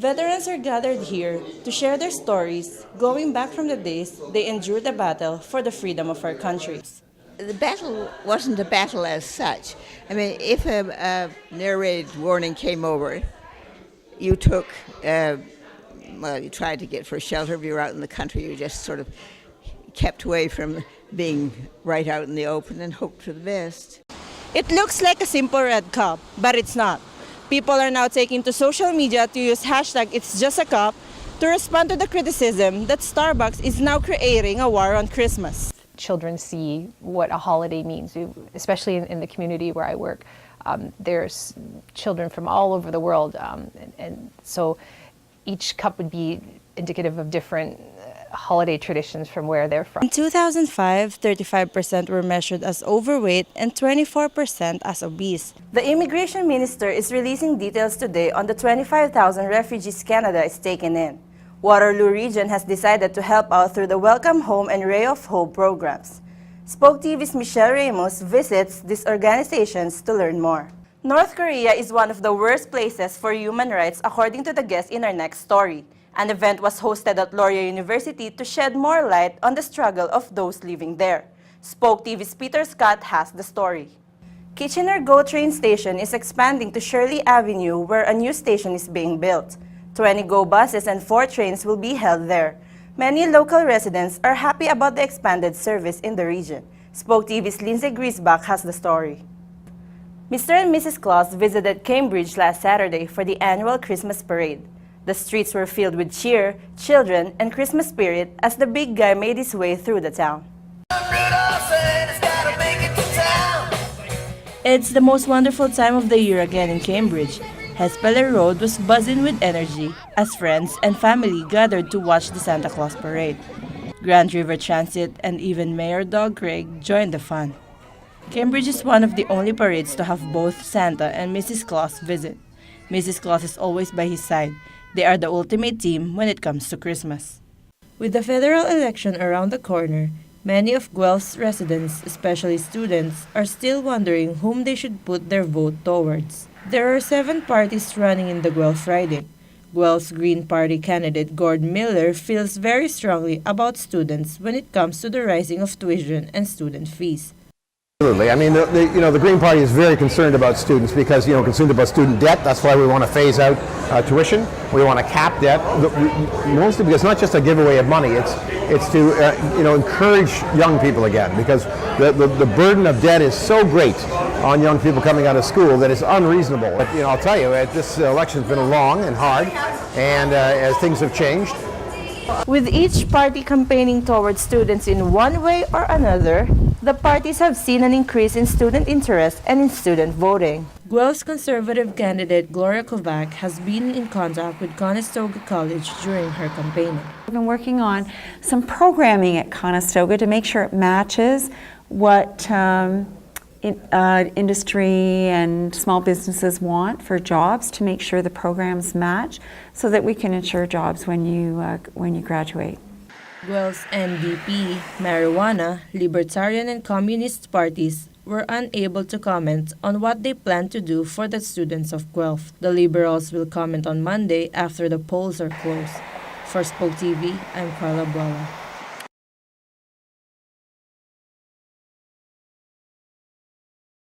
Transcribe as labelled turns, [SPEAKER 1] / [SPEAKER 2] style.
[SPEAKER 1] Veterans are gathered here to share their stories, going back from the days they endured the battle for the freedom of our country.
[SPEAKER 2] The battle wasn't a battle as such. I mean, if a narrated warning came over, you took, you tried to get for shelter. If you were out in the country, you just sort of kept away from being right out in the open and hoped for the best.
[SPEAKER 1] It looks like a simple red cup, but it's not. People are now taking to social media to use hashtag It's Just a Cup to respond to the criticism that Starbucks is now creating a war on Christmas.
[SPEAKER 3] Children see what a holiday means, especially in the community where I work. There's children from all over the world, and so each cup would be indicative of different holiday traditions from where they're from.
[SPEAKER 1] In 2005, 35% were measured as overweight and 24% as obese. The immigration minister is releasing details today on the 25,000 refugees Canada is taking in. Waterloo Region has decided to help out through the Welcome Home and Ray of Hope programs. Spoke TV's Michelle Ramos visits these organizations to learn more. North Korea is one of the worst places for human rights according to the guest in our next story. An event was hosted at Laurier University to shed more light on the struggle of those living there. Spoke TV's Peter Scott has the story. Kitchener GO train station is expanding to Shirley Avenue where a new station is being built. 20 GO buses and 4 trains will be held there. Many local residents are happy about the expanded service in the region. Spoke TV's Lindsay Griesbach has the story. Mr. and Mrs. Claus visited Cambridge last Saturday for the annual Christmas parade. The streets were filled with cheer, children, and Christmas spirit as the big guy made his way through the town. It's the most wonderful time of the year again in Cambridge. Hespeler Road was buzzing with energy as friends and family gathered to watch the Santa Claus parade. Grand River Transit and even Mayor Doug Craig joined the fun. Cambridge is one of the only parades to have both Santa and Mrs. Claus visit. Mrs. Claus is always by his side. They are the ultimate team when it comes to Christmas. With the federal election around the corner, many of Guelph's residents, especially students, are still wondering whom they should put their vote towards. There are 7 parties running in the Guelph riding. Guelph's Green Party candidate Gord Miller feels very strongly about students when it comes to the rising of tuition and student fees.
[SPEAKER 4] Absolutely. I mean, the Green Party is very concerned about students because, concerned about student debt. That's why we want to phase out tuition. We want to cap debt, mostly because it's not just a giveaway of money. It's to, encourage young people again because the burden of debt is so great on young people coming out of school that it's unreasonable. But, I'll tell you, this election's been long and hard, and as things have changed.
[SPEAKER 1] With each party campaigning towards students in one way or another, the parties have seen an increase in student interest and in student voting. Guelph's conservative candidate Gloria Kovac has been in contact with Conestoga College during her campaign.
[SPEAKER 5] I've been working on some programming at Conestoga to make sure it matches what industry and small businesses want for jobs, to make sure the programs match so that we can ensure jobs when you graduate.
[SPEAKER 1] Guelph's NDP, Marijuana, Libertarian and Communist parties were unable to comment on what they plan to do for the students of Guelph. The Liberals will comment on Monday after the polls are closed. For Spoke TV, I'm Carla Buala.